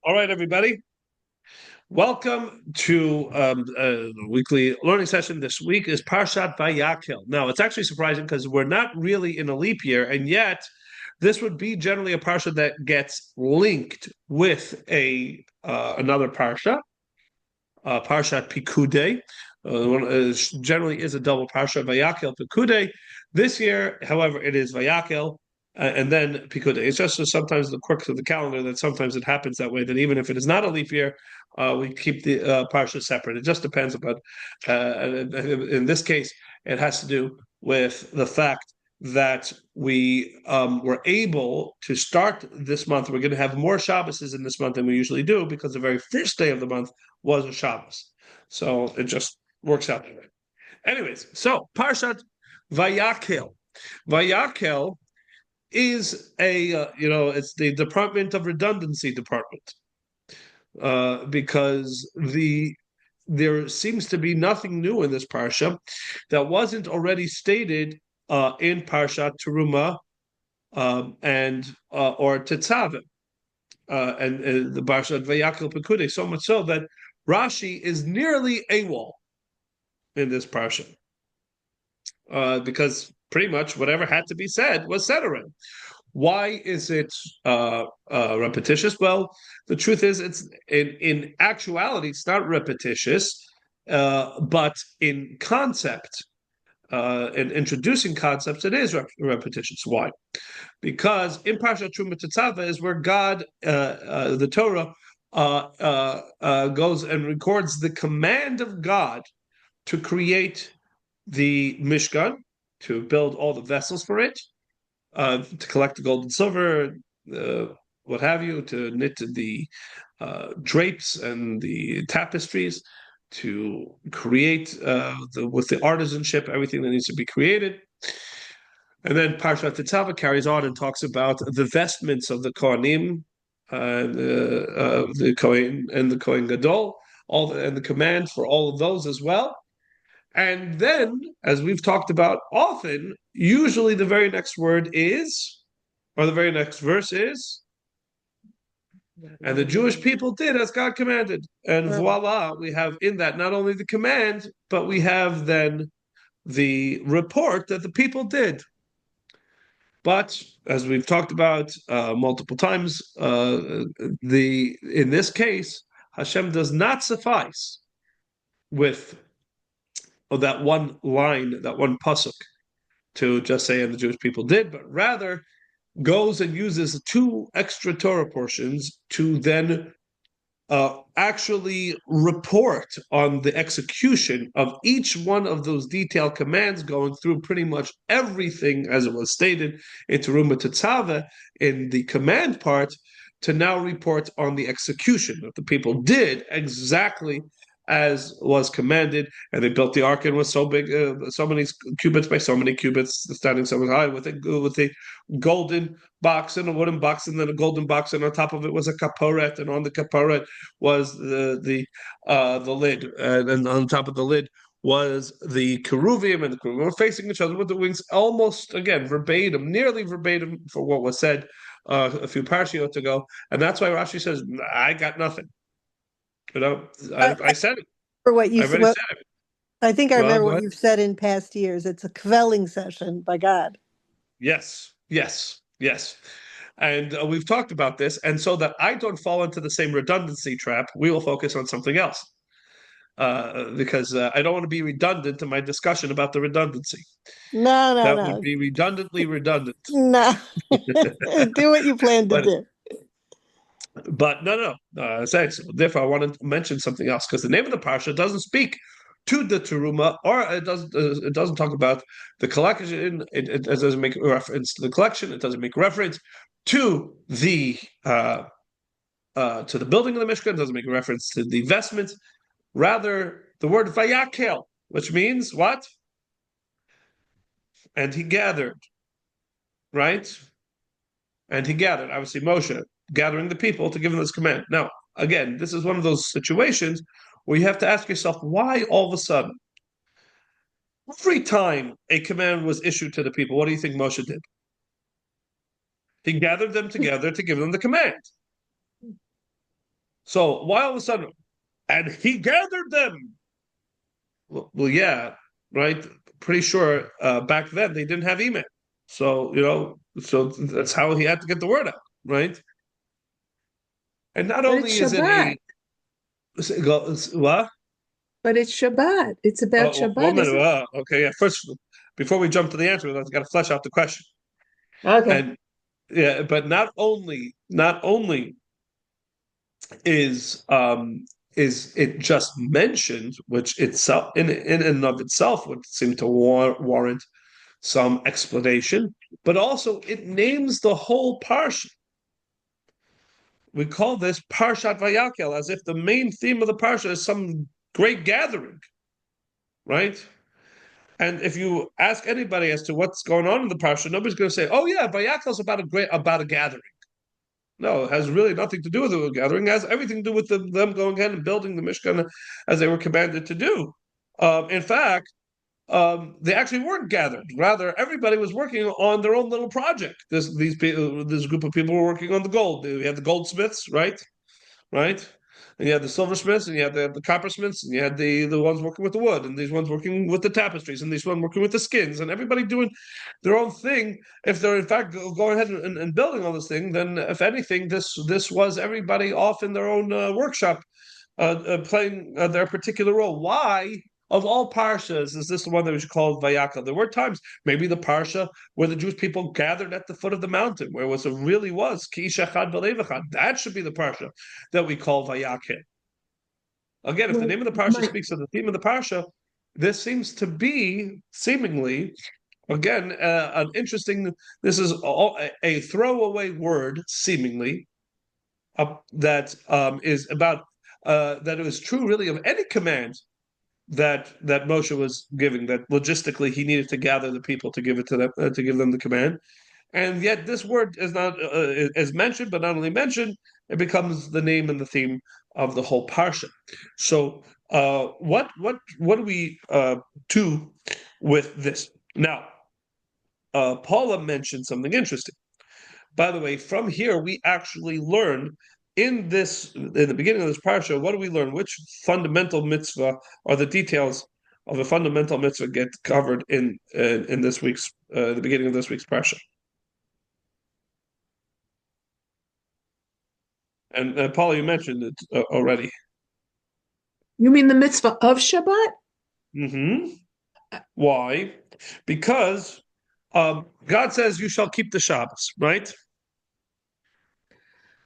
All right, everybody. Welcome to the weekly learning session. This week is Parshat Vayakhel. Now, it's actually surprising because we're not really in a leap year, and yet this would be generally a parsha that gets linked with a another parsha, Parshat Pikudei. Generally is a double parsha, Vayakhel Pikudei. This year, however, it is Vayakhel and then Pikudei. It's just sometimes the quirks of the calendar that sometimes it happens that way. That even if it is not a leap year, we keep the parsha separate. It just depends. But in this case, it has to do with the fact that we were able to start this month. We're going to have more Shabbases in this month than we usually do because the very first day of the month was a Shabbos. So it just works out that way. Anyways, so Parshat Vayakhel. Vayakhel is it's the Department of Redundancy department because there seems to be nothing new in this parsha that wasn't already stated in Parshat Teruma and or Tetzaveh and the Parshat Vayakhel Pekude, so much so that Rashi is nearly AWOL in this parsha because pretty much whatever had to be said was said already. Why is it repetitious? Well, the truth is, it's in actuality, it's not repetitious, but in concept, in introducing concepts, it is repetitious. Why? Because in Parshat Truma Tetzaveh is where God, the Torah, goes and records the command of God to create the Mishkan, to build all the vessels for it, to collect the gold and silver, what have you, to knit the drapes and the tapestries, to create with the artisanship everything that needs to be created. And then Parshat Tetzaveh carries on and talks about the vestments of the Kohanim, the Kohen and the Kohen Gadol, and the command for all of those as well. And then, as we've talked about often, usually the very next word is, or the very next verse is, and the Jewish people did as God commanded. And voila, we have in that not only the command, but we have then the report that the people did. But as we've talked about multiple times, in this case, Hashem does not suffice with that one line, that one pasuk, to just say, and the Jewish people did, but rather goes and uses two extra Torah portions to then actually report on the execution of each one of those detailed commands, going through pretty much everything as it was stated in Teruma Tetzaveh in the command part, to now report on the execution that the people did exactly as was commanded, and they built the ark and was so big, so many cubits by so many cubits, standing so high, with a golden box and a wooden box, and then a golden box, and on top of it was a kaporet, and on the kaporet was the lid, and on top of the lid was the keruvim, and the keruvim were facing each other with the wings almost again verbatim, nearly verbatim for what was said a few parshiot ago, and that's why Rashi says, "I got nothing." I said it. For what I you already what said it. I think I Well, remember go what ahead. you've said in past years. It's a quelling session by God. Yes, yes, yes. And we've talked about this. And so that I don't fall into the same redundancy trap, we will focus on something else. Because I don't want to be redundant in my discussion about the redundancy. No, no, That would no, be redundantly redundant. no. Do what you plan to But do. no. So therefore, I want to mention something else because the name of the parsha doesn't speak to the teruma, or it doesn't talk about the collection. It doesn't make reference to the collection. It doesn't make reference to the building of the Mishkan. It doesn't make reference to the vestments. Rather, the word vayakhel, which means what? And he gathered, right? And he gathered, obviously Moshe, gathering the people to give them this command. Now, again, this is one of those situations where you have to ask yourself, why all of a sudden, every time a command was issued to the people, what do you think Moshe did? He gathered them together to give them the command. So why all of a sudden, and he gathered them? Well, yeah, right. Pretty sure back then they didn't have email, so so that's how he had to get the word out, right? And not But it's only is it Shabbat. a what? But it's Shabbat. It's about Oh, one Shabbat, minute. isn't it? Okay, yeah. First, before we jump to the answer, I've got to flesh out the question. Okay. And yeah, but not only is is it just mentioned, which itself in and of itself would seem to warrant some explanation, but also it names the whole parsha. We call this Parshat Vayakhel, as if the main theme of the parsha is some great gathering, right? And if you ask anybody as to what's going on in the parsha, nobody's going to say, "Oh yeah, Vayakhel is about a gathering." No, it has really nothing to do with the gathering. It has everything to do with them going ahead and building the Mishkan as they were commanded to do. In fact, they actually weren't gathered. Rather, everybody was working on their own little project. This group of people were working on the gold. We had the goldsmiths, right? And you had the silversmiths, and you had the coppersmiths, and you had the ones working with the wood, and these ones working with the tapestries, and these ones working with the skins, and everybody doing their own thing. If they're in fact going ahead and building all this thing, then if anything, this was everybody off in their own workshop, playing their particular role. Why? Of all parshas, is this the one that we should call Vayakhel? There were times, maybe the parsha where the Jewish people gathered at the foot of the mountain, where it really was Ki Shechad V'Levachad. That should be the parsha that we call Vayakhel. Again, if the Well, name of the parsha my speaks of the theme of the parsha, this seems to be seemingly again an interesting. This is a throwaway word, seemingly that is about that it was true, really, of any command that Moshe was giving. That logistically he needed to gather the people to give it to them to give them the command. And yet, this word is not is mentioned, but not only mentioned, it becomes the name and the theme of the whole parsha. So, what do we do with this now? Paula mentioned something interesting. By the way, from here we actually learn in the beginning of this parsha. What do we learn? Which fundamental mitzvah or the details of a fundamental mitzvah get covered in this week's the beginning of this week's parsha? And Paula, you mentioned it already. You mean the mitzvah of Shabbat? Hmm. Why? Because God says you shall keep the Shabbos, right?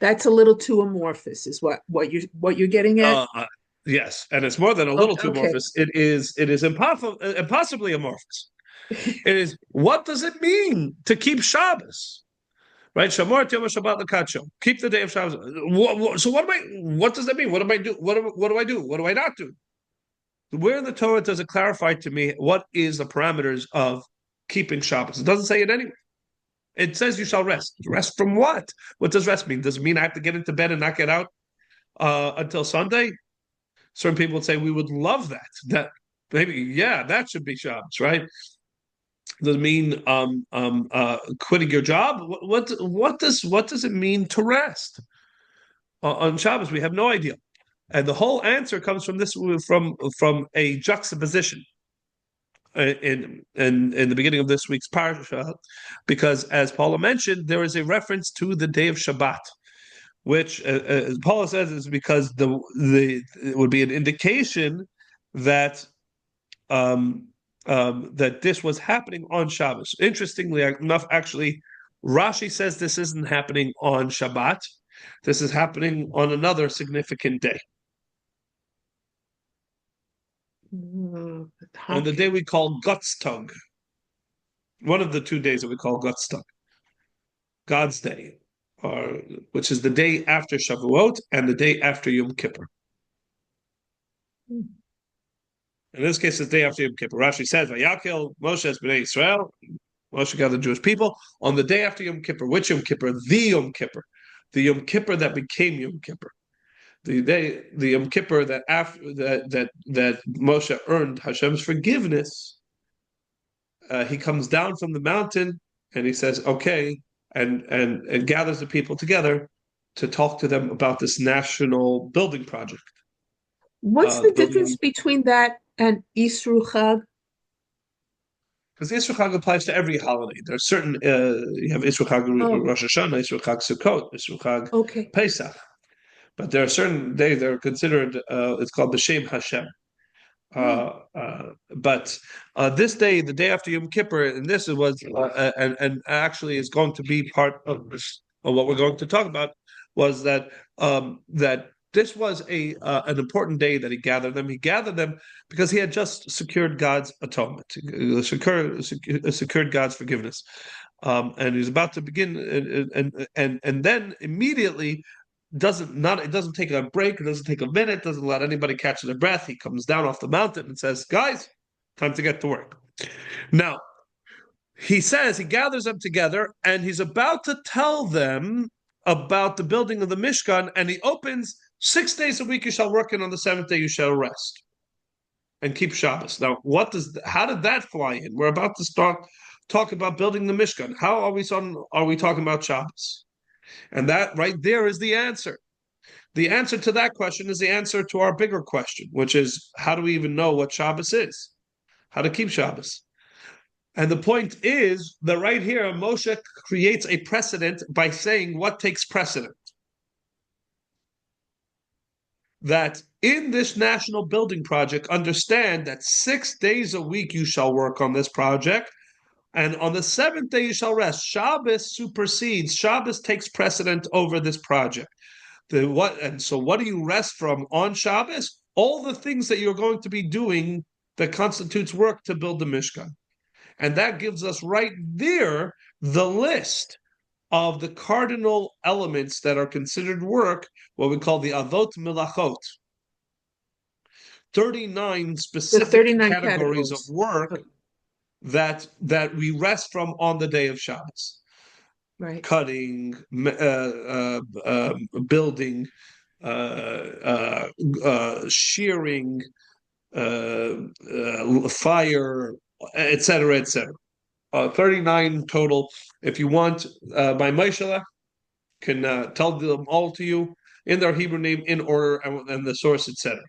That's a little too amorphous, is what you're getting at? Uh, yes, and it's more than a Oh, little too okay. amorphous. It is impossibly amorphous. It is, what does it mean to keep Shabbos? Right? Shamor Yom Shabbat Lakacho. Keep the day of Shabbos. So what does that mean? What do I do? What do I do? What do I not do? Where in the Torah does it clarify to me what is the parameters of keeping Shabbos? It doesn't say it anywhere. It says you shall rest. Rest from what? What does rest mean? Does it mean I have to get into bed and not get out until Sunday? Certain people would say we would love that. That maybe, yeah, that should be Shabbos, right? Does it mean quitting your job? What does it mean to rest on Shabbos? We have no idea, and the whole answer comes from this from a juxtaposition in the beginning of this week's parsha, because as Paula mentioned, there is a reference to the day of Shabbat, which, as Paula says, is because the it would be an indication that that this was happening on Shabbos. Interestingly enough, actually, Rashi says this isn't happening on Shabbat. This is happening on another significant day, on the day Okay. we call Gotstag, one of the 2 days that we call Gotstag, God's Day, or which is the day after Shavuot and the day after Yom Kippur. In this case, it's the day after Yom Kippur. Rashi says, "Vayakhel Moshe es bnei Israel." Moshe gathered the Jewish people on the day after Yom Kippur. Which Yom Kippur? The Yom Kippur that became Yom Kippur. The Yom Kippur that after that Moshe earned Hashem's forgiveness. He comes down from the mountain and he says, "Okay," and gathers the people together to talk to them about this national building project. What's the difference Building between that and Isru Chag? because Isra Chag applies to every holiday. There are certain you have Isra Chag Oh, Rosh Hashanah, Isra Chag Sukkot, Isra Chag okay. Pesach, but there are certain days that are considered. It's called B'Shem Hashem. Hmm. But this day, the day after Yom Kippur, and this was, and actually is going to be part of this, of what we're going to talk about, was that this was a an important day that he gathered them. He gathered them because he had just secured God's atonement, secured God's forgiveness, and he's about to begin, and then immediately it doesn't take a break, it doesn't take a minute, doesn't let anybody catch their breath. He comes down off the mountain and says, guys, time to get to work. Now, he says he gathers them together and he's about to tell them about the building of the Mishkan, and he opens 6 days a week you shall work, and on the seventh day you shall rest and keep Shabbos. Now, how did that fly in? We're about to start talk about building the Mishkan. How are we talking about Shabbos? And that right there is the answer. The answer to that question is the answer to our bigger question, which is how do we even know what Shabbos is? How to keep Shabbos? And the point is that right here, Moshe creates a precedent by saying what takes precedent. That in this national building project, understand that 6 days a week you shall work on this project, and on the seventh day you shall rest. Shabbos supersedes, Shabbos takes precedent over this project. So what do you rest from on Shabbos? All the things that you're going to be doing that constitutes work to build the Mishkan. And that gives us right there the list of the cardinal elements that are considered work, what we call the Avot Milachot. 39 The specific 39 categories of categories. work that we rest from on the day of Shabbos. Right. Cutting, building, shearing, fire, etc., etc. 39 total. If you want, my Maishala can tell them all to you in their Hebrew name in order and the source, etc.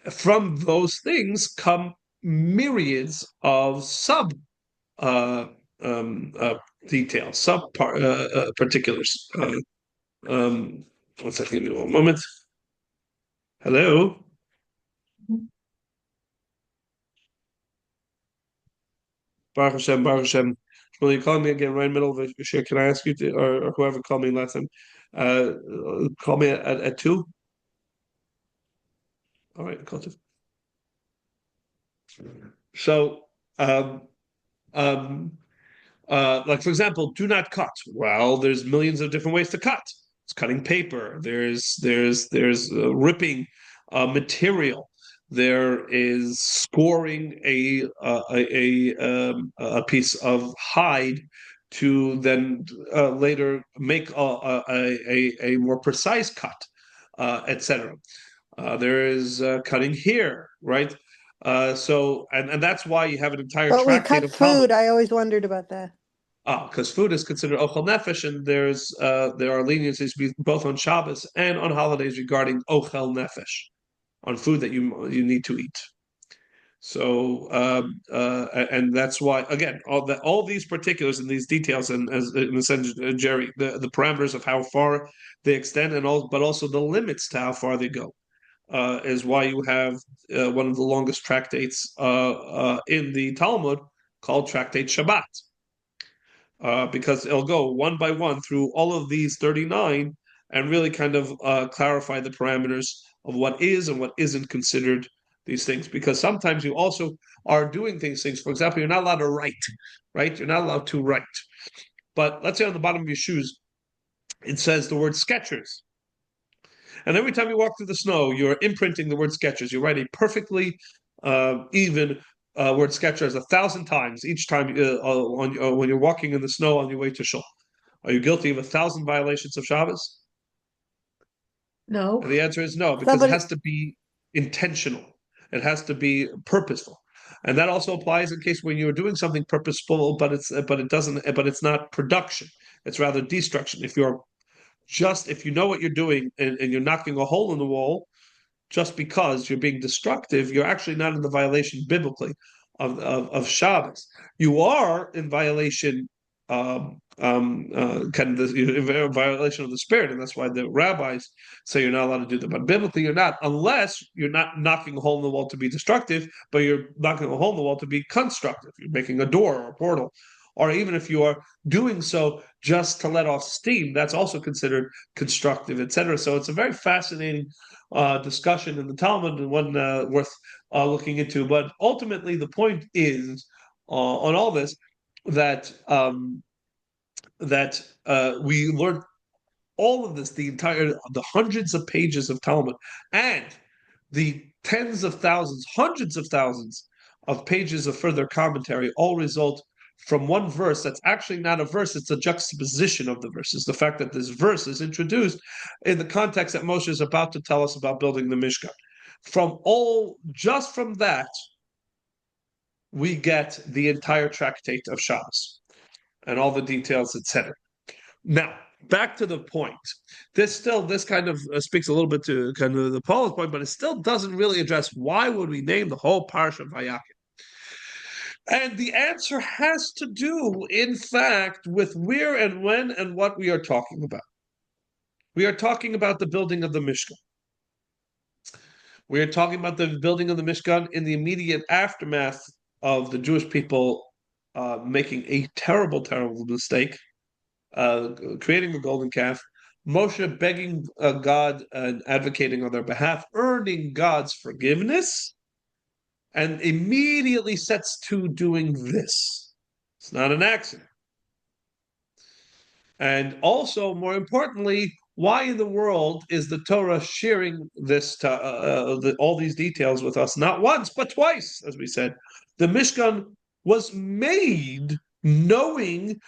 From those things come myriads of sub uh, details, sub particulars. One second, give me one moment. Hello. Baruch Hashem, Baruch Hashem. Will you call me again right in the middle of the share? Can I ask you to, or whoever called me last time, uh, call me at 2? All right, call 2. So, um, um, like for example, do not cut. Well, there's millions of different ways to cut. It's cutting paper. There's ripping material. There is scoring a piece of hide to then later make a more precise cut, etc. There is cutting here, right? And that's why you have an entire But we tractate cut of Talmud. food. I always wondered about that. Because food is considered ochel nefesh, and there are leniencies both on Shabbos and on holidays regarding ochel nefesh, on food that you need to eat. So and that's why again all these particulars and these details, and as in a sense, Jerry, the parameters of how far they extend, but also the limits to how far they go, is why you have one of the longest tractates in the Talmud called Tractate Shabbat. Because it'll go one by one through all of these 39 and really kind of clarify the parameters of what is and what isn't considered these things. Because sometimes you also are doing things. For example, you're not allowed to write, right? You're not allowed to write. But let's say on the bottom of your shoes, it says the word Skechers. And every time you walk through the snow, you're imprinting the word Skechers. You write a perfectly even word Skechers 1,000 times each time when you're walking in the snow on your way to shul. Are you guilty of 1,000 violations of Shabbos? No. And the answer is no, because it Somebody, has to be intentional. It has to be purposeful, and that also applies in case when you're doing something purposeful, but it's not production. It's rather destruction. If you're just if you know what you're doing and you're knocking a hole in the wall, just because you're being destructive, you're actually not in the violation biblically of Shabbos. You are in violation, kind of in violation of the spirit, and that's why the rabbis say you're not allowed to do that. But biblically, you're not, unless you're not knocking a hole in the wall to be destructive, but you're knocking a hole in the wall to be constructive. You're making a door or a portal. Or even if you are doing so just to let off steam, that's also considered constructive, etc. So it's a very fascinating discussion in the Talmud, and one worth looking into. But ultimately, the point is on all this that we learn all of this, the hundreds of pages of Talmud, and the tens of thousands, hundreds of thousands of pages of further commentary, all result from one verse that's actually not a verse, it's a juxtaposition of the verses. The fact that this verse is introduced in the context that Moshe is about to tell us about building the Mishkan. Just from that, we get the entire tractate of Shabbos and all the details, etc. Now, back to the point. This kind of speaks a little bit to kind of the Paul's point, but it still doesn't really address why would we name the whole parsha of Vayakhel. And the answer has to do, in fact, with where and when and what we are talking about. We are talking about the building of the Mishkan. We are talking about the building of the Mishkan in the immediate aftermath of the Jewish people making a terrible, terrible mistake, creating a golden calf, Moshe begging God and advocating on their behalf, earning God's forgiveness, and immediately sets to doing this. It's not an accident. And also, more importantly, why in the world is the Torah sharing this all these details with us? Not once, but twice, as we said. The Mishkan was made knowing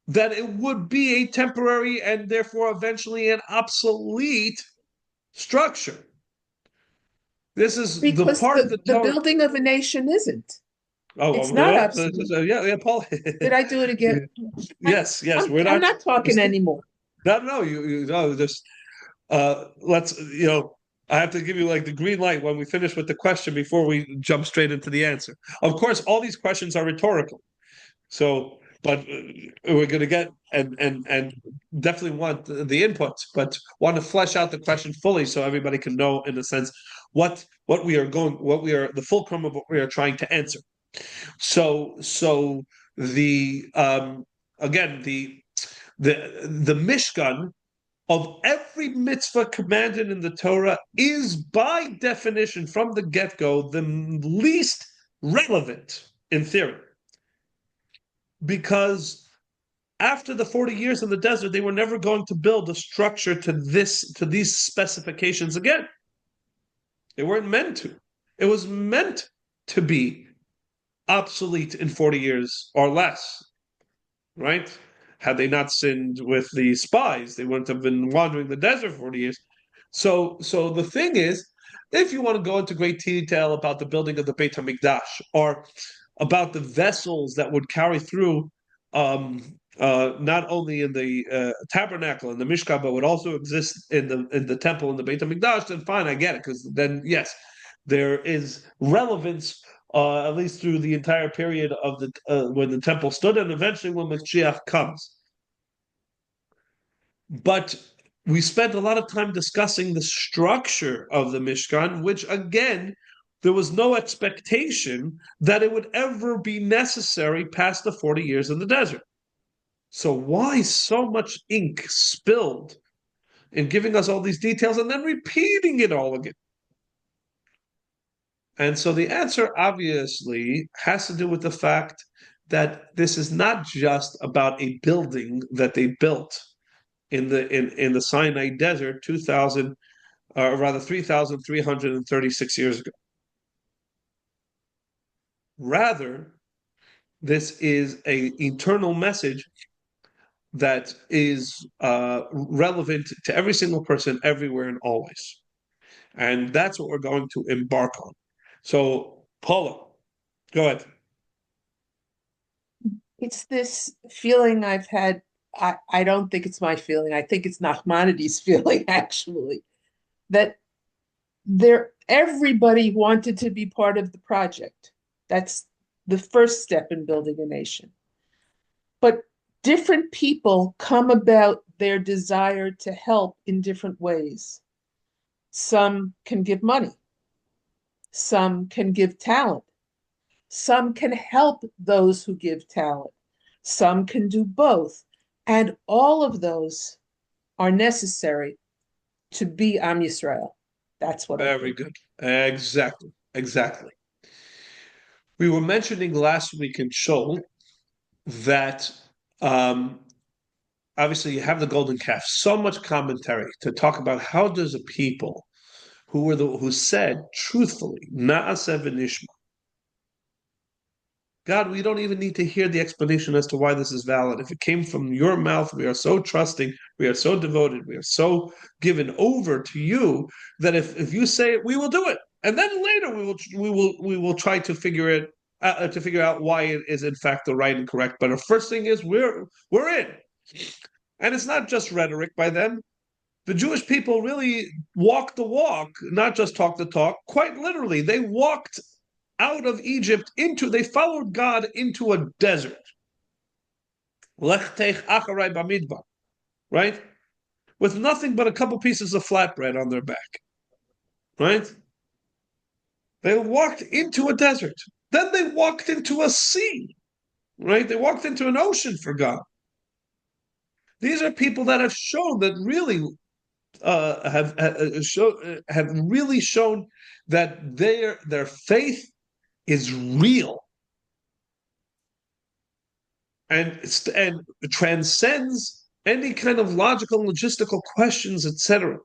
that it would be a temporary and therefore eventually an obsolete structure. This is Because the part of the the Torah. building of a nation isn't. Oh, It's not obsolete. yeah, Paul. Did I do it again? Yes, we're I'm not. not talking anymore. No, you no, just let's I have to give you like the green light when we finish with the question before we jump straight into the answer. Of course, all these questions are rhetorical. So, but we're going to get and definitely want the input, but want to flesh out the question fully so everybody can know, in a sense, what the fulcrum of what we are trying to answer. So the again the Mishkan of every mitzvah commanded in the Torah is by definition from the get-go the least relevant in theory. Because after the 40 years in the desert, they were never going to build a structure to these specifications again. They weren't meant to. It was meant to be obsolete in 40 years or less, right? Had they not sinned with the spies, they wouldn't have been wandering the desert for 40 years. So the thing is, if you want to go into great detail about the building of the Beit HaMikdash or about the vessels that would carry through not only in the tabernacle and the Mishkan, but would also exist in the temple and the Beit HaMikdash, then fine, I get it, because then yes, there is relevance at least through the entire period of the when the temple stood, and eventually when Mashiach comes. But we spent a lot of time discussing the structure of the Mishkan, which again, there was no expectation that it would ever be necessary past the 40 years in the desert. So why so much ink spilled in giving us all these details and then repeating it all again? And so the answer obviously has to do with the fact that this is not just about a building that they built in the Sinai desert 2,000, or rather 3,336 years ago. Rather, this is an eternal message that is relevant to every single person, everywhere and always. And that's what we're going to embark on. So, Paula, go ahead. It's this feeling I've had I don't think it's my feeling. I think it's Nachmanides' feeling, actually, that everybody wanted to be part of the project. That's the first step in building a nation. But different people come about their desire to help in different ways. Some can give money, some can give talent, some can help those who give talent, some can do both. And all of those are necessary to be Am Yisrael. That's what I Very think. good. Exactly. Exactly. We were mentioning last week in Shul that um, obviously you have the golden calf. So much commentary to talk about how does a people who said truthfully, Na'aseh v'nishma. God, we don't even need to hear the explanation as to why this is valid. If it came from your mouth, we are so trusting, we are so devoted, we are so given over to you that if you say it, we will do it. And then later we will try to figure out why it is in fact the right and correct. But the first thing is we're in. And it's not just rhetoric by them. The Jewish people really walked the walk, not just talk the talk. Quite literally, they walked out of Egypt they followed God into a desert. Lech teich acharai bamidbar, right? With nothing but a couple pieces of flatbread on their back, right? They walked into a desert. Then they walked into a sea, right? They walked into an ocean for God. These are people that have shown that really have really shown that their faith is real and transcends any kind of logical, logistical questions, etc.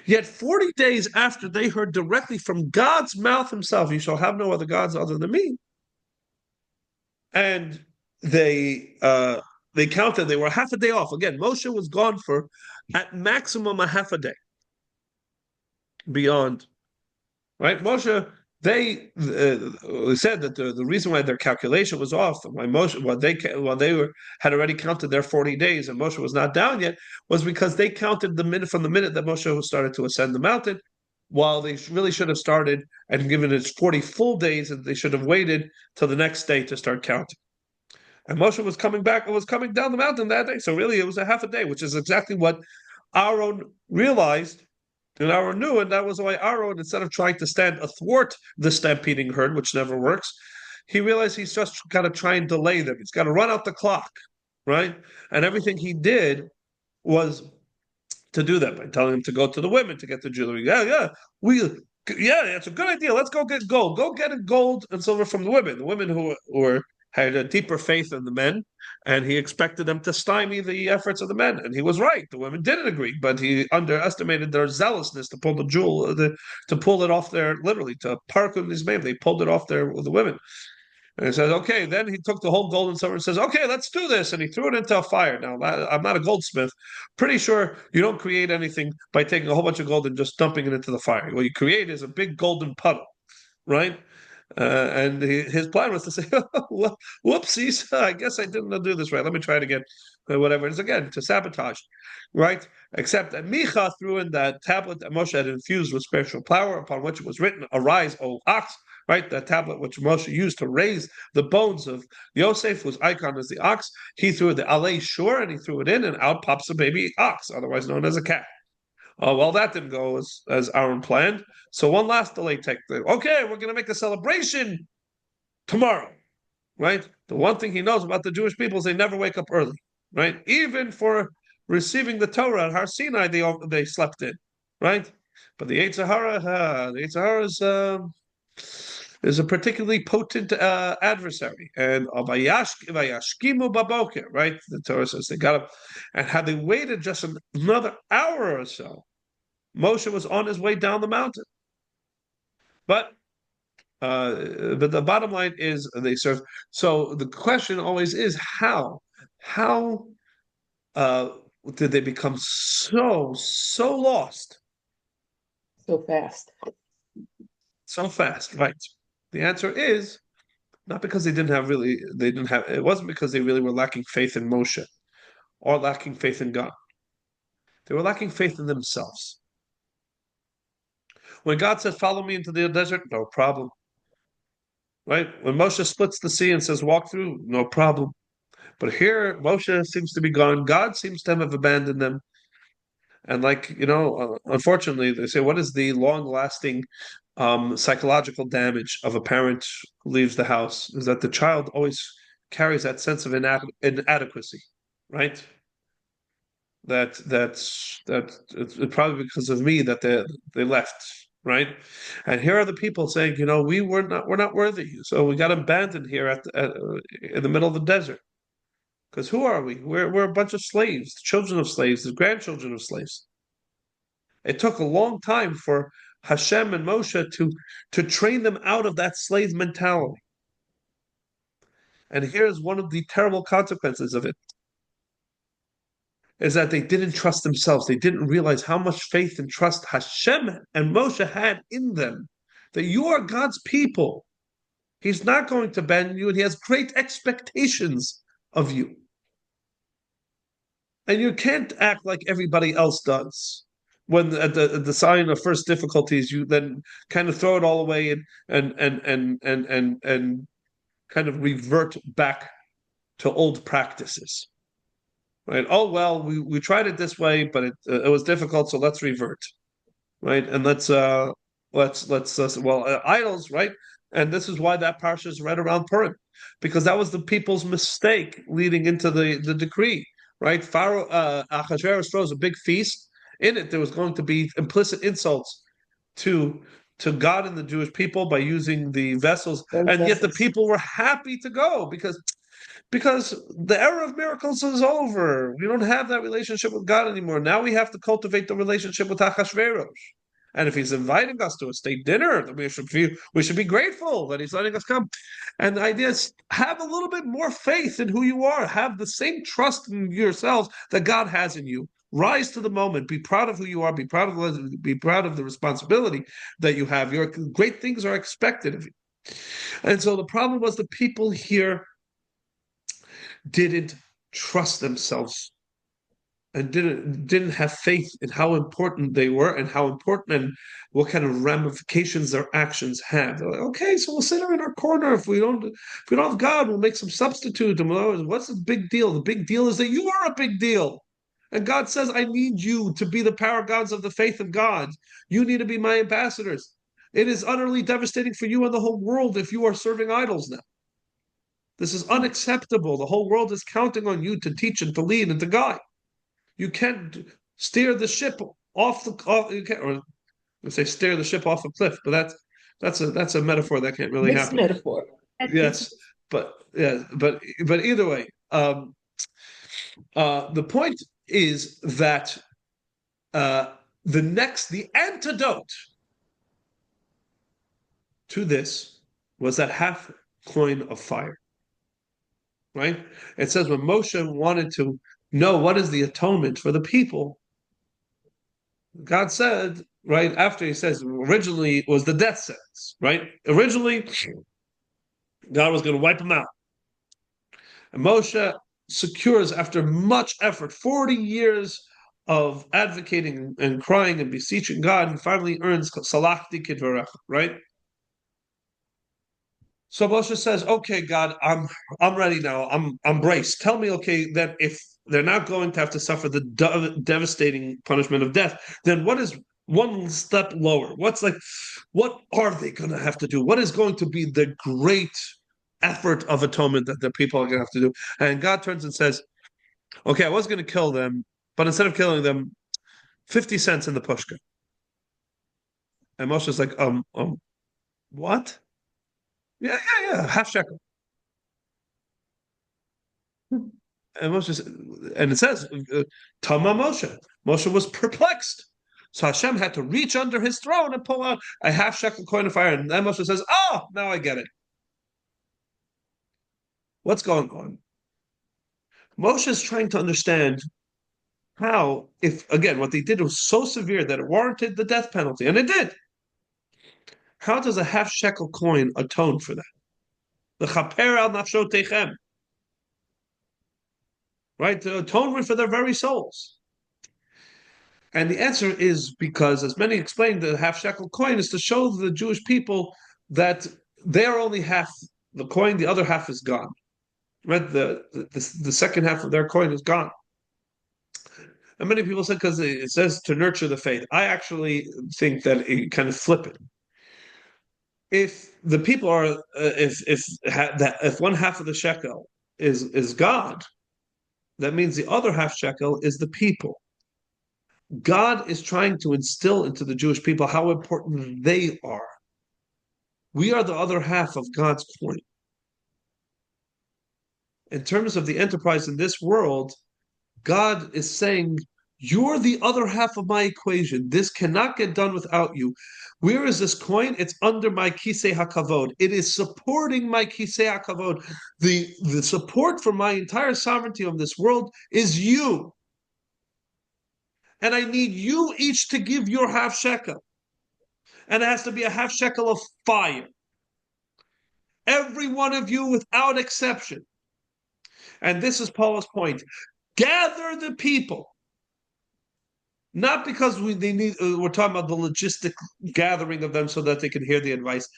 Yet 40 days after they heard directly from God's mouth himself, you shall have no other gods other than me. And they counted, they were half a day off. Again, Moshe was gone for at maximum a half a day beyond, right? Moshe, they said that the reason why their calculation was off, why Moshe, while they had already counted their 40 days and Moshe was not down yet, was because they counted the minute from the minute that Moshe started to ascend the mountain, while they really should have started and given it 40 full days, and they should have waited till the next day to start counting. And Moshe was coming back and was coming down the mountain that day. So really it was a half a day, which is exactly what Aaron realized and Aaron knew, and that was why Aaron, instead of trying to stand athwart the stampeding herd, which never works, he realized he's just got to try and delay them. He's got to run out the clock, right? And everything he did was to do that by telling them to go to the women to get the jewelry. Yeah, it's a good idea. Let's go get gold. Go get gold and silver from the women. The women who had a deeper faith than the men, and he expected them to stymie the efforts of the men. And he was right. The women didn't agree, but he underestimated their zealousness to pull the jewel, to pull it off their, literally, to park in his name. They pulled it off there with the women. And he says, okay, then he took the whole gold and silver and says, okay, let's do this. And he threw it into a fire. Now, I'm not a goldsmith. Pretty sure you don't create anything by taking a whole bunch of gold and just dumping it into the fire. What you create is a big golden puddle, right? And his plan was to say, whoopsies, I guess I didn't do this right. Let me try it again. Whatever it is, again, to sabotage, right? Except that Micha threw in that tablet that Moshe had infused with spiritual power, upon which it was written, arise, O ox, right? That tablet which Moshe used to raise the bones of Yosef, whose icon is the ox. He threw the alei shur, and he threw it in, and out pops a baby ox, otherwise known as a cat. Well, that didn't go as Aaron planned. So one last delay take. Okay, we're going to make a celebration tomorrow, right? The one thing he knows about the Jewish people is they never wake up early, right? Even for receiving the Torah at Har Sinai, they slept in, right? But the Yetzer Hara is a particularly potent adversary, and Vayashkimu baboker, right? The Torah says they got up, and had they waited just another hour or so, Moshe was on his way down the mountain. But the bottom line is they serve. So the question always is how uh, did they become so lost So fast. so fast? Right. The answer is not because they didn't have. It wasn't because they really were lacking faith in Moshe. or lacking faith in God. They were lacking faith in themselves. When God says, "Follow me into the desert," no problem. Right? When Moshe splits the sea and says, "Walk through," no problem. But here, Moshe seems to be gone. God seems to have abandoned them. And unfortunately, they say, what is the long-lasting psychological damage of a parent who leaves the house? Is that the child always carries that sense of inadequacy, right? That it's probably because of me that they left, right? And here are the people saying, we're not worthy, so we got abandoned here in the middle of the desert. Because who are we? We're a bunch of slaves, children of slaves, the grandchildren of slaves. It took a long time for Hashem and Moshe to train them out of that slave mentality. And here's one of the terrible consequences of it, is that they didn't trust themselves. They didn't realize how much faith and trust Hashem and Moshe had in them, that you are God's people. He's not going to abandon you, and he has great expectations of you. And you can't act like everybody else does. When at the sign of first difficulties, you then kind of throw it all away and kind of revert back to old practices. Right? Oh well, we tried it this way, but it was difficult, so let's revert. Right? And let's idols, right? And this is why that parsha is right around Purim, because that was the people's mistake leading into the decree, right? Pharaoh Achashverosh throws a big feast. In it, there was going to be implicit insults to to God and the Jewish people by using the vessels, and yet the people were happy to go because the era of miracles is over. We don't have that relationship with God anymore. Now we have to cultivate the relationship with Achashverosh. And if he's inviting us to a state dinner, then we should be grateful that he's letting us come. And the idea is have a little bit more faith in who you are. Have the same trust in yourselves that God has in you. Rise to the moment. Be proud of who you are. Be proud of the responsibility that you have. Your great things are expected of you. And so the problem was the people here didn't trust themselves and didn't have faith in how important they were and how important and what kind of ramifications their actions have. They're like, okay, so we'll sit here in our corner. If we don't have God, we'll make some substitute. And what's the big deal? The big deal is that you are a big deal. And God says, I need you to be the paragons of the faith of God. You need to be my ambassadors. It is utterly devastating for you and the whole world if you are serving idols now. This is unacceptable. The whole world is counting on you to teach and to lead and to guide. You can't steer the ship off the you can't, or say steer the ship off a cliff, but that's a metaphor that can't really Mixed happen. metaphor. Yes, but either way, the point is that the antidote to this was that half coin of fire. Right? It says when Moshe wanted to know what is the atonement for the people, God said, right after he says, originally it was the death sentence, right? Originally, God was going to wipe them out. And Moshe secures, after much effort, 40 years of advocating and crying and beseeching God, and finally earns Salachti Kidvarech, right? So Moshe says, "Okay, God, I'm ready now. I'm braced. Tell me, okay, that if they're not going to have to suffer the devastating punishment of death, then what is one step lower? What are they going to have to do? What is going to be the great effort of atonement that the people are going to have to do?" And God turns and says, "Okay, I was going to kill them, but instead of killing them, 50 cents in the pushka." And Moshe's like, what? Yeah, yeah, yeah, half shekel. And it says, Tama Moshe. Moshe was perplexed. So Hashem had to reach under his throne and pull out a half shekel coin of fire. And then Moshe says, "Oh, now I get it. What's going on?" Moshe is trying to understand how, if again, what they did was so severe that it warranted the death penalty, and it did. How does a half shekel coin atone for that? The chaper al nafshotechem. right? The atonement for their very souls. And the answer is because, as many explained, the half shekel coin is to show the Jewish people that they are only half the coin, the other half is gone. Right? The second half of their coin is gone. And many people say because it says to nurture the faith. I actually think that it kind of flip it. If the people are, if one half of the shekel is God, that means the other half shekel is the people. God is trying to instill into the Jewish people how important they are. We are the other half of God's coin. In terms of the enterprise in this world, God is saying, you're the other half of my equation. This cannot get done without you. Where is this coin? It's under my kisei hakavod. It is supporting my kisei hakavod. The support for my entire sovereignty of this world is you. And I need you each to give your half shekel. And it has to be a half shekel of fire. Every one of you without exception. And this is Paul's point. Gather the people. Not because we're talking about the logistic gathering of them so that they can hear the advice.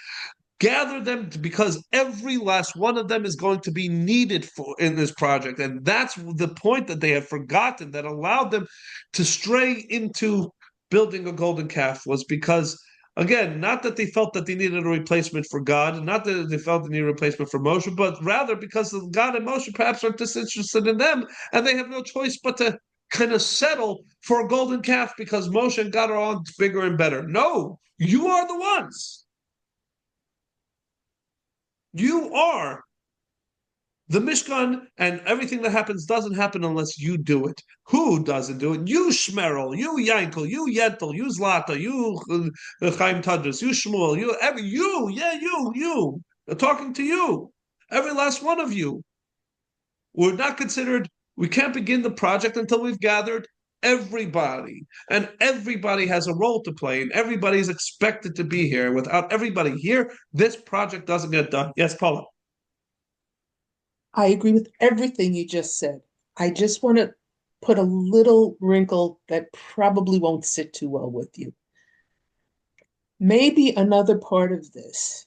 Gather them because every last one of them is going to be needed in this project. And that's the point that they have forgotten that allowed them to stray into building a golden calf was because, again, not that they felt that they needed a replacement for God, not that they felt they needed a replacement for Moshe, but rather because God and Moshe perhaps are disinterested in them and they have no choice but to kind of settle for a golden calf because Moshe and God are on bigger and better. No, you are the ones. You are the Mishkan, and everything that happens doesn't happen unless you do it. Who doesn't do it? You Shmerel, you Yankel, you Yentel, you Zlata, you Chaim Tadris, you Shmuel, you. They're talking to you. Every last one of you. We're not considered, we can't begin the project until we've gathered everybody. And everybody has a role to play, and everybody's expected to be here. Without everybody here, this project doesn't get done. Yes, Paula. I agree with everything you just said. I just want to put a little wrinkle that probably won't sit too well with you. Maybe another part of this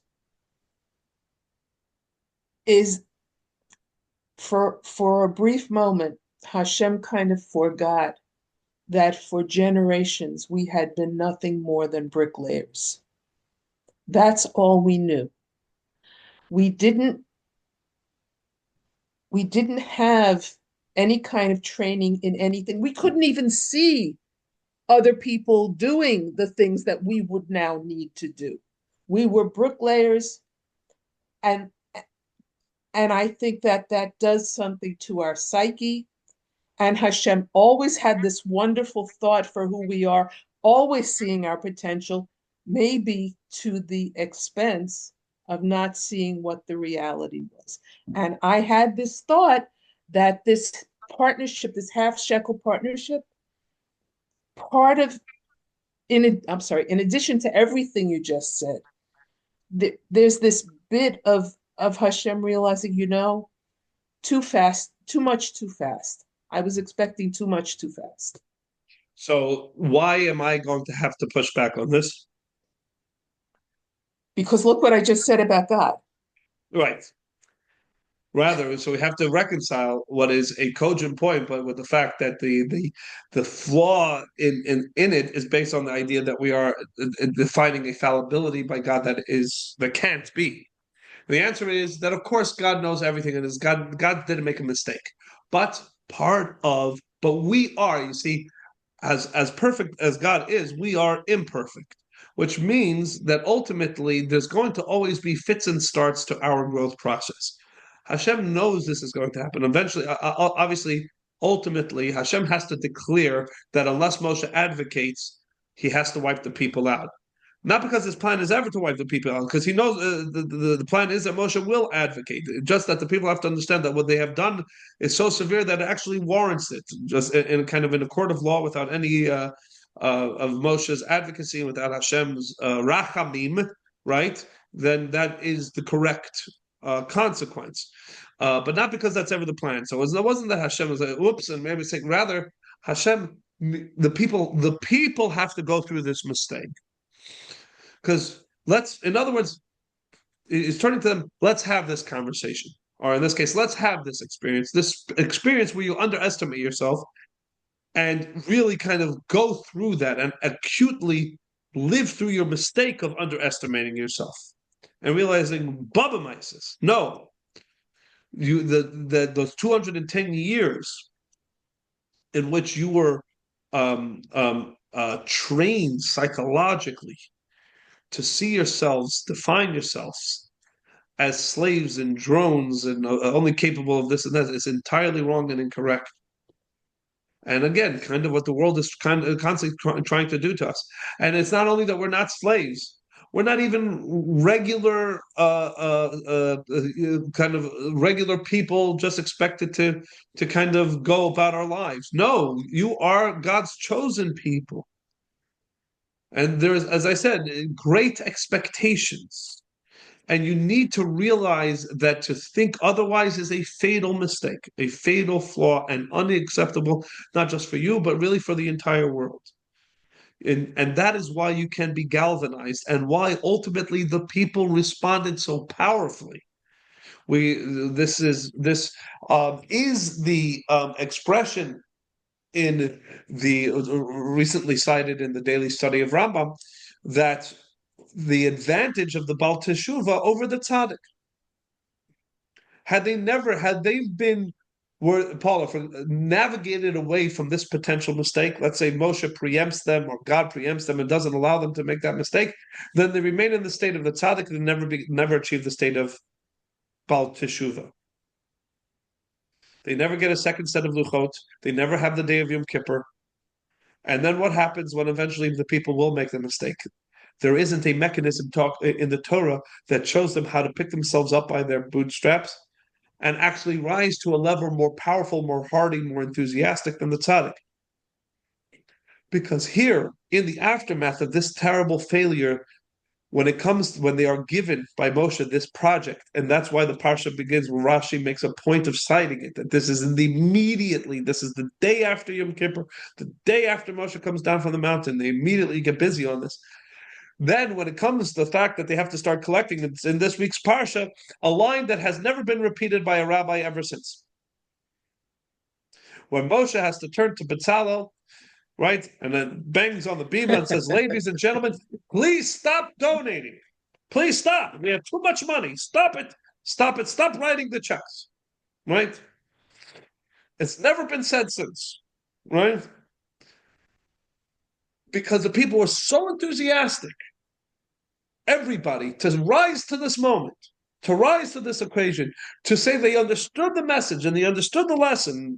is for a brief moment, Hashem kind of forgot that for generations we had been nothing more than bricklayers. That's all we knew. We didn't have any kind of training in anything. We couldn't even see other people doing the things that we would now need to do. We were bricklayers, and I think that does something to our psyche. And Hashem always had this wonderful thought for who we are, always seeing our potential, maybe to the expense of not seeing what the reality was. And I had this thought that this partnership, this half shekel partnership, part of, in addition to everything you just said, there's this bit of Hashem realizing, too fast, too much too fast. I was expecting too much too fast. So why am I going to have to push back on this? Because look what I just said about God. Right. Rather, so we have to reconcile what is a cogent point, but with the fact that the flaw in it is based on the idea that we are defining a fallibility by God that can't be. The answer is that of course God knows everything and God didn't make a mistake. But we are, you see, as perfect as God is, we are imperfect, which means that ultimately there's going to always be fits and starts to our growth process. Hashem knows this is going to happen. Eventually, obviously, ultimately, Hashem has to declare that unless Moshe advocates, he has to wipe the people out. Not because his plan is ever to wipe the people out, because he knows the plan is that Moshe will advocate. Just that the people have to understand that what they have done is so severe that it actually warrants it, just in kind of in a court of law without any of Moshe's advocacy, without Hashem's rachamim, right? Then that is the correct consequence. but not because that's ever the plan. So it wasn't that Hashem was like, "Oops," and made a mistake. Rather, Hashem, the people have to go through this mistake because in other words, it's turning to them. Let's have this conversation, or in this case, let's have this experience where you underestimate yourself and really kind of go through that and acutely live through your mistake of underestimating yourself and realizing Baba Mises. No, those 210 years in which you were trained psychologically to see yourselves, define yourselves as slaves and drones and only capable of this and that is entirely wrong and incorrect. And again, kind of what the world is constantly trying to do to us. And it's not only that we're not slaves, we're not even regular, kind of regular people just expected to kind of go about our lives. No, you are God's chosen people. And there's, as I said, great expectations. And you need to realize that to think otherwise is a fatal mistake, a fatal flaw, and unacceptable, not just for you, but really for the entire world. And that is why you can be galvanized and why ultimately the people responded so powerfully. This is the expression in the recently cited in the daily study of Rambam that the advantage of the Baal Teshuvah over the Tzaddik. Had they been navigated away from this potential mistake, let's say Moshe preempts them or God preempts them and doesn't allow them to make that mistake, then they remain in the state of the Tzaddik and never achieve the state of Baal Teshuvah. They never get a second set of Luchot. They never have the day of Yom Kippur. And then what happens when eventually the people will make the mistake? There isn't a mechanism in the Torah that shows them how to pick themselves up by their bootstraps and actually rise to a level more powerful, more hardy, more enthusiastic than the tzaddik. Because here, in the aftermath of this terrible failure, when they are given by Moshe this project, and that's why the parsha begins where Rashi makes a point of citing it, that this is the day after Yom Kippur, the day after Moshe comes down from the mountain, they immediately get busy on this. Then, when it comes to the fact that they have to start collecting, it's in this week's parsha, a line that has never been repeated by a rabbi ever since. When Moshe has to turn to Bezalel, right, and then bangs on the bima and says, "Ladies and gentlemen, please stop donating. Please stop. We have too much money. Stop it. Stop it. Stop writing the checks." Right? It's never been said since. Right? Because the people were so enthusiastic, everybody, to rise to this moment, to rise to this equation, to say they understood the message and they understood the lesson,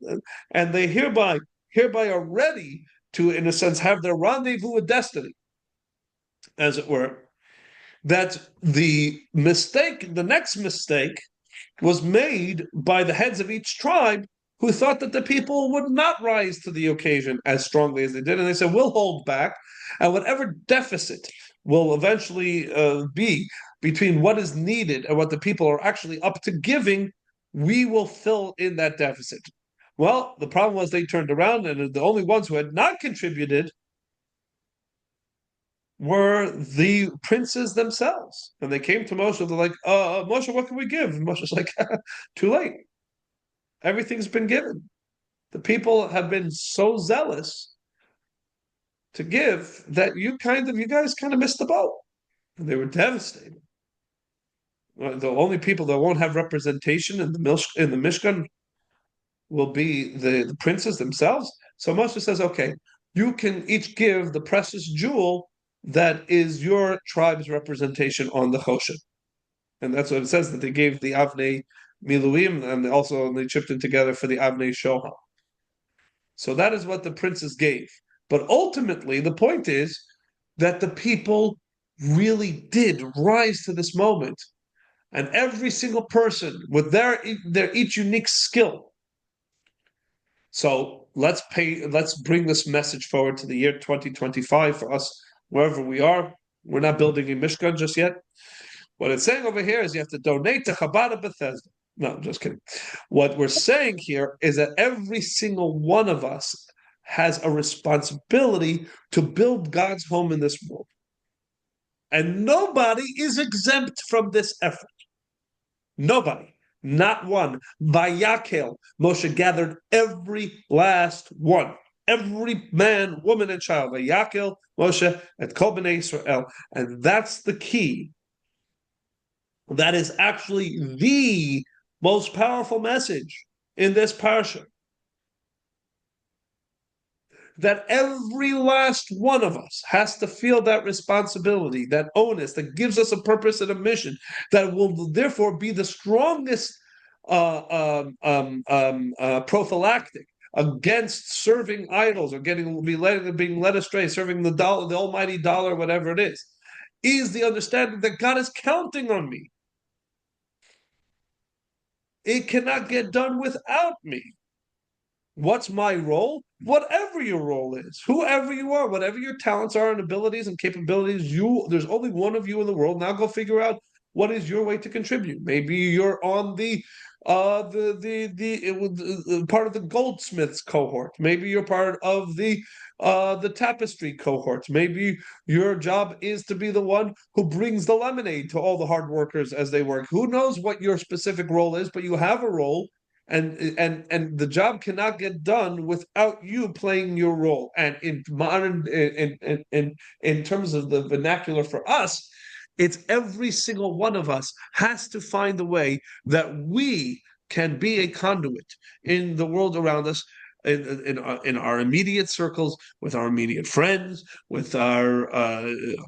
and they hereby are ready to, in a sense, have their rendezvous with destiny, as it were, that the next mistake was made by the heads of each tribe who thought that the people would not rise to the occasion as strongly as they did. And they said, we'll hold back, and whatever deficit will eventually be between what is needed and what the people are actually up to giving, we will fill in that deficit. Well, the problem was they turned around, and the only ones who had not contributed were the princes themselves. And they came to Moshe, they're like, Moshe, what can we give? And Moshe's like, too late. Everything's been given. The people have been so zealous to give that you guys kind of missed the boat. And they were devastated. The only people that won't have representation in the Mishkan will be the princes themselves. So Moshe says, okay, you can each give the precious jewel that is your tribe's representation on the Choshen. And that's what it says, that they gave the Avnei Miluim, and also they chipped in together for the Avnei Shoham. So that is what the princes gave. But ultimately, the point is that the people really did rise to this moment. And every single person with their each unique skill. So let's bring this message forward to the year 2025 for us, wherever we are. We're not building a Mishkan just yet. What it's saying over here is you have to donate to Chabad Bethesda. No, just kidding. What we're saying here is that every single one of us has a responsibility to build God's home in this world. And nobody is exempt from this effort. Nobody, not one. Vayakhel, Moshe gathered every last one. Every man, woman, and child. Vayakhel, Moshe, and Kol Bnei Israel. And that's the key. That is actually the most powerful message in this parsha. That every last one of us has to feel that responsibility, that onus, that gives us a purpose and a mission, that will therefore be the strongest prophylactic against serving idols or being led astray, serving the dollar, the almighty dollar, whatever it is the understanding that God is counting on me. It cannot get done without me. What's my role? Whatever your role is, whoever you are, whatever your talents are and abilities and capabilities, there's only one of you in the world. Now go figure out what is your way to contribute. Maybe you're on the part of the goldsmiths cohort. Maybe you're part of the tapestry cohort. Maybe your job is to be the one who brings the lemonade to all the hard workers as they work. Who knows what your specific role is, but you have a role, and the job cannot get done without you playing your role. And in modern in terms of the vernacular for us, it's every single one of us has to find a way that we can be a conduit in the world around us, in our immediate circles, with our immediate friends, with our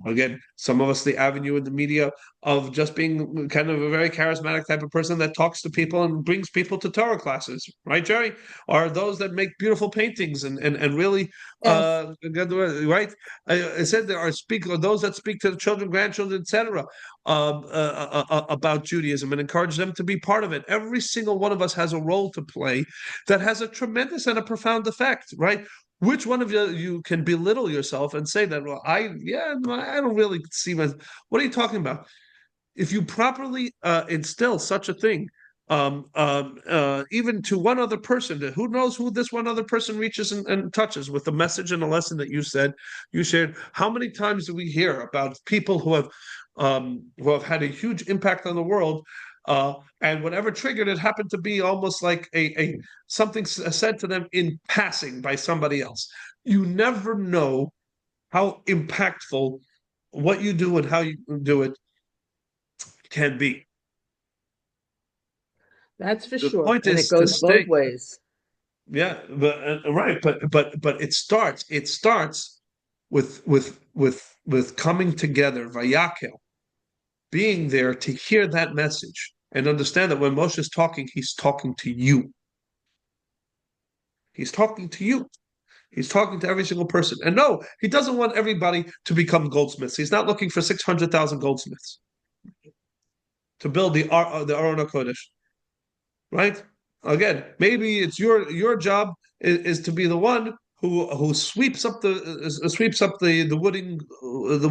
again, some of us the avenue in the media of just being kind of a very charismatic type of person that talks to people and brings people to Torah classes, right, Jerry? Or those that make beautiful paintings and really Yes. right? I said there are those that speak to the children, grandchildren, etc. About Judaism and encourage them to be part of it. Every single one of us has a role to play that has a tremendous and a profound effect, right? Which one of you can belittle yourself and say that, well, I don't really see my, what are you talking about? If you properly instill such a thing, even to one other person, who knows who this one other person reaches and touches with the message and the lesson that you shared. How many times do we hear about people who have had a huge impact on the world? And whatever triggered it happened to be almost like a something said to them in passing by somebody else. You never know how impactful what you do and how you do it can be. That's for The sure. point And it is to goes both stay, ways. yeah, but right, but it starts with coming together, Vayakhel, being there to hear that message and understand that when Moshe is talking, he's talking to you. He's talking to you. He's talking to every single person. And no, he doesn't want everybody to become goldsmiths. He's not looking for 600,000 goldsmiths to build the Aron HaKodesh, right? Again, maybe it's your job is to be the one who sweeps up the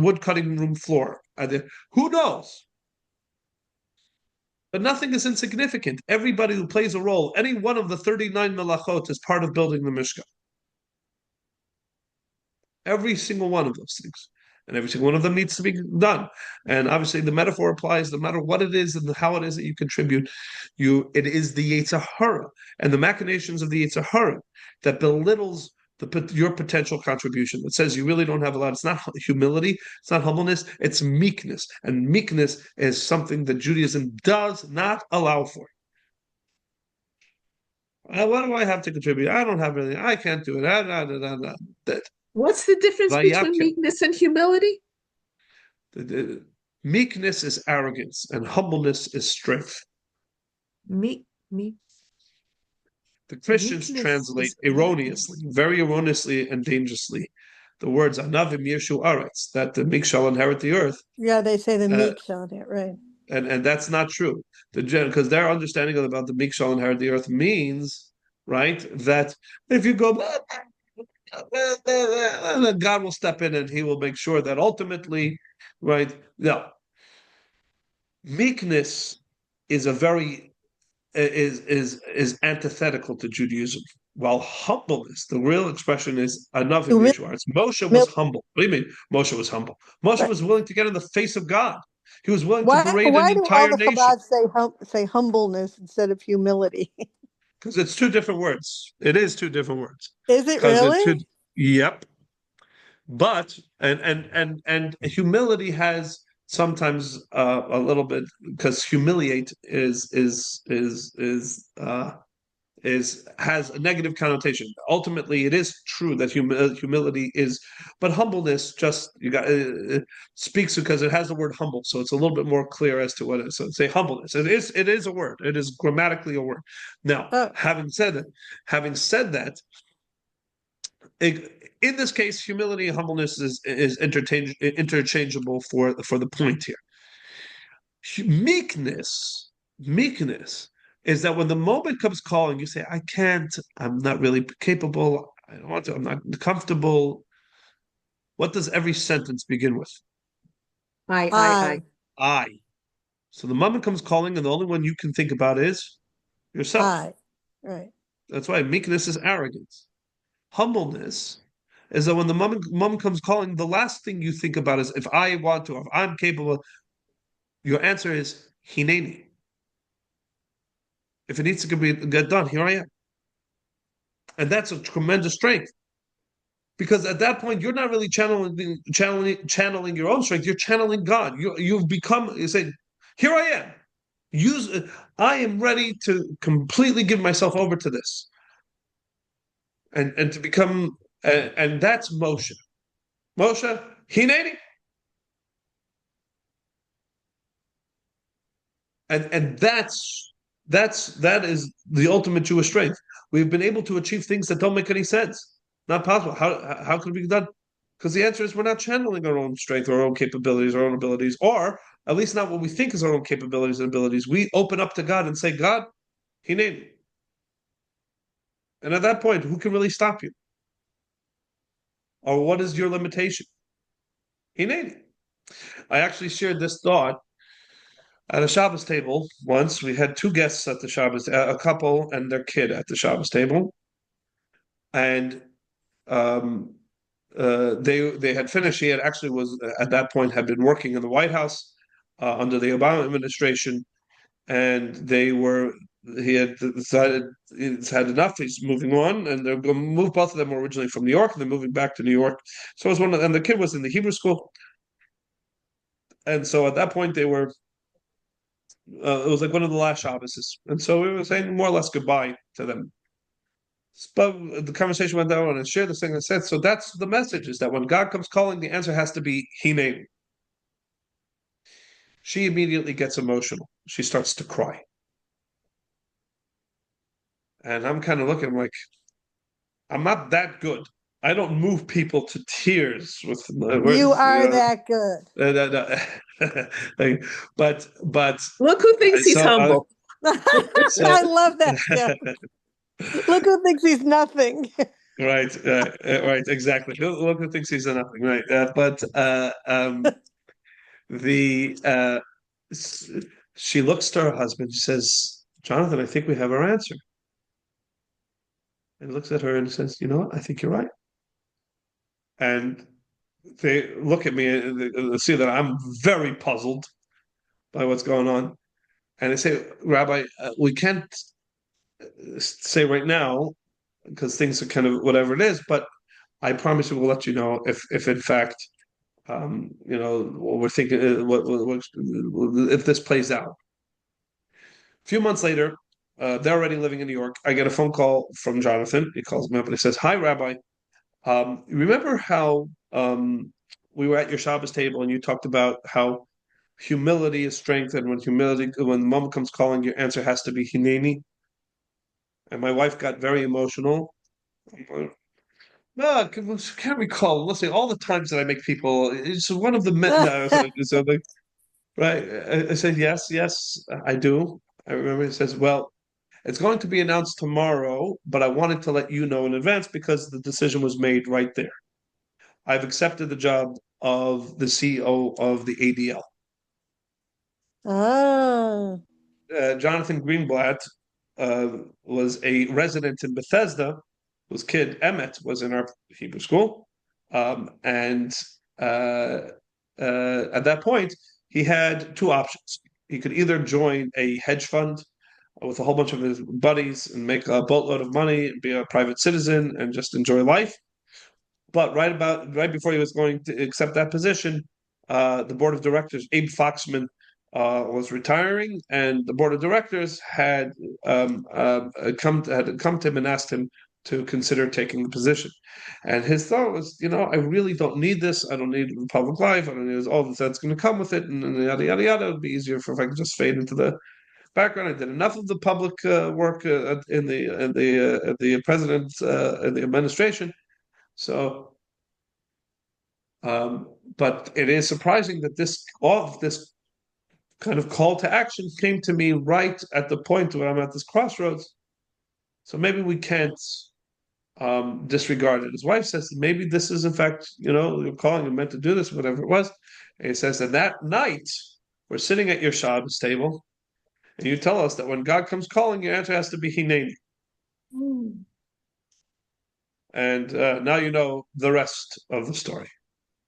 wood cutting room floor. Who knows? But nothing is insignificant. Everybody who plays a role, any one of the 39 melachot is part of building the Mishkan. Every single one of those things. And every single one of them needs to be done. And obviously the metaphor applies no matter what it is and how it is that you contribute. It is the Yetzer Hara and the machinations of the Yetzer Hara that belittles your potential contribution. That says you really don't have a lot. It's not humility, it's not humbleness, it's meekness. And meekness is something that Judaism does not allow for. What do I have to contribute? I don't have anything. I can't do it. What's the difference between Vayakhel. meekness and humility? Meekness is arrogance, and humbleness is strength. Meek, meek, The Christians meekness translate is erroneously, very erroneously and dangerously, the words "Anavim Yeshu Aretz," that the meek shall inherit the earth, Yeah, they say the uh, meek shall inherit, right? and that's not true. Because their understanding about the meek shall inherit the earth means, right, that if you go, then God will step in and He will make sure that ultimately, right? No, meekness is a very is antithetical to Judaism. While humbleness, the real expression is anavim Humility. yeshuar. Moshe was humble. What do you mean? Moshe was humble. Moshe was willing to get in the face of God. He was willing to berate an Why do all entire the nation Chabad say humbleness instead of humility? because it's two different words. It is two different words Is it because it's two. really? Yep. But and humility has sometimes a little bit because humiliate is has a negative connotation. Ultimately, it is true that humility is, but humbleness just you got speaks because it has the word humble, so it's a little bit more clear as to what it is. So say humbleness. It is a word. It is grammatically a word. Now, Oh, having said that, in this case, humility and humbleness is interchangeable for the point here. Meekness is that when the moment comes calling, you say, I can't, I'm not really capable, I don't want to, I'm not comfortable. What does every sentence begin with? I, I. So the moment comes calling, and the only one you can think about is yourself. I, right. That's why meekness is arrogance. Humbleness is that when the moment comes calling, the last thing you think about is if I want to, if I'm capable, your answer is hineni. If it needs to get done, here I am. And that's a tremendous strength because at that point you're not really channeling your own strength. You're channeling God. You've become. You say, "Here I am. Use. I am ready to completely give myself over to this, and to become. And that's Moshe. Moshe, Hineni, and that is the ultimate Jewish strength. We've been able to achieve things that don't make any sense. Not possible. How could it be done? Because the answer is we're not channeling our own strength, our own capabilities, our own abilities, or at least not what we think is our own capabilities and abilities. We open up to God and say, God, He named me. And at that point, who can really stop you? Or what is your limitation? He named me. I actually shared this thought at a Shabbos table once. We had two guests at the Shabbos, a couple and their kid at the Shabbos table. And um, they had finished. He had actually was at that point had been working in the White House under the Obama administration, and they were. He had decided he's had enough. He's moving on, and they're going to move. Both of them were originally from New York, and they're moving back to New York. So it was one of, and the kid was in the Hebrew school, and so at that point they were. It was like one of the last Shabbos, and so we were saying more or less goodbye to them. But the conversation went on and shared this thing and said, so that's the message is that when God comes calling, the answer has to be Hine. She immediately gets emotional. She starts to cry. And I'm kind of looking like, I'm not that good. I don't move people to tears with You words, are that good. but Look who thinks he's so humble. so I love that, Jim. Look who thinks he's nothing. right, right, exactly. Look who thinks he's nothing, right? The she looks to her husband. She says, "Jonathan, I think we have our answer." And looks at her and says, "You know what? I think you're right." And they look at me and they see that I'm very puzzled by what's going on. And they say, "Rabbi, we can't say right now because things are kind of whatever it is, but I promise you we'll let you know if in fact, what we're thinking, if this plays out." A few months later, they're already living in New York. I get a phone call from Jonathan. He calls me up and he says, "Hi, Rabbi. Remember how we were at your Shabbos table and you talked about how humility is strength, and when the moment comes calling, your answer has to be hineni." And my wife got very emotional. No, I can't recall. Let's say all the times that I make people. It's one of the men. No, so right. I said yes, yes, I do. I remember. He says, "Well, it's going to be announced tomorrow, but I wanted to let you know in advance because the decision was made right there. I've accepted the job of the CEO of the ADL." Ah, Jonathan Greenblatt was a resident in Bethesda, whose kid Emmett was in our Hebrew school, and at that point he had two options. He could either join a hedge fund with a whole bunch of his buddies and make a boatload of money and be a private citizen and just enjoy life. But right before he was going to accept that position, the board of directors, Abe Foxman, was retiring, and the board of directors had come to him and asked him to consider taking the position. And his thought was, I really don't need this. I don't need public life. I don't need all that's going to come with it, and yada yada yada. It would be easier if I could just fade into the background. I did enough of the public work in the president in the administration. So, but it is surprising that all of this kind of call to action came to me right at the point where I'm at this crossroads. So maybe we can't disregard it. His wife says maybe this is in fact, you're calling him meant to do this, whatever it was. And he says, and that night we're sitting at your Shabbos table, and you tell us that when God comes calling, your answer has to be Hineni. Mm. And now you know the rest of the story,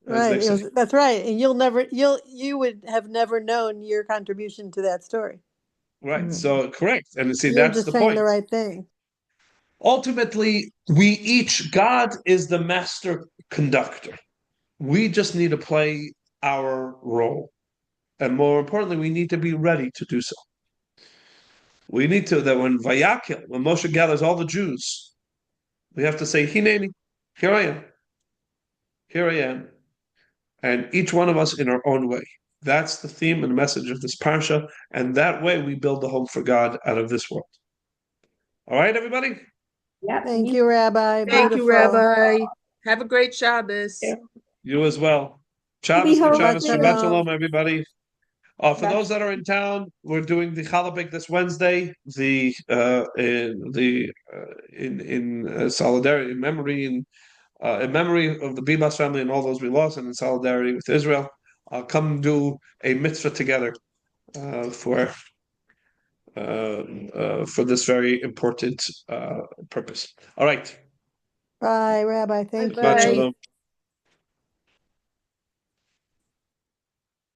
as Right. they say. That's right. And you would have never known your contribution to that story. Right. So correct. And see, You were that's just the saying point. the right thing. Ultimately, God is the master conductor. We just need to play our role. And more importantly, we need to be ready to do so. We need to, that when Vayakhel, when Moshe gathers all the Jews, we have to say, Hineni, here I am. Here I am. And each one of us in our own way. That's the theme and message of this parsha. And that way we build the home for God out of this world. All right, everybody? Yeah. Thank you, Rabbi. Thank you, Beautiful. Rabbi. Have a great Shabbos. Yeah. You as well. Happy Shabbos, good Shabbat Shabbos, Shabbat shalom. Shalom, everybody. For those that are in town, we're doing the Chalabik this Wednesday. In solidarity, in memory of the Bibas family and all those we lost, and in solidarity with Israel. Come do a mitzvah together for this very important purpose. All right. Bye, Rabbi. Thank Bye-bye. Shabbat you. Shalom.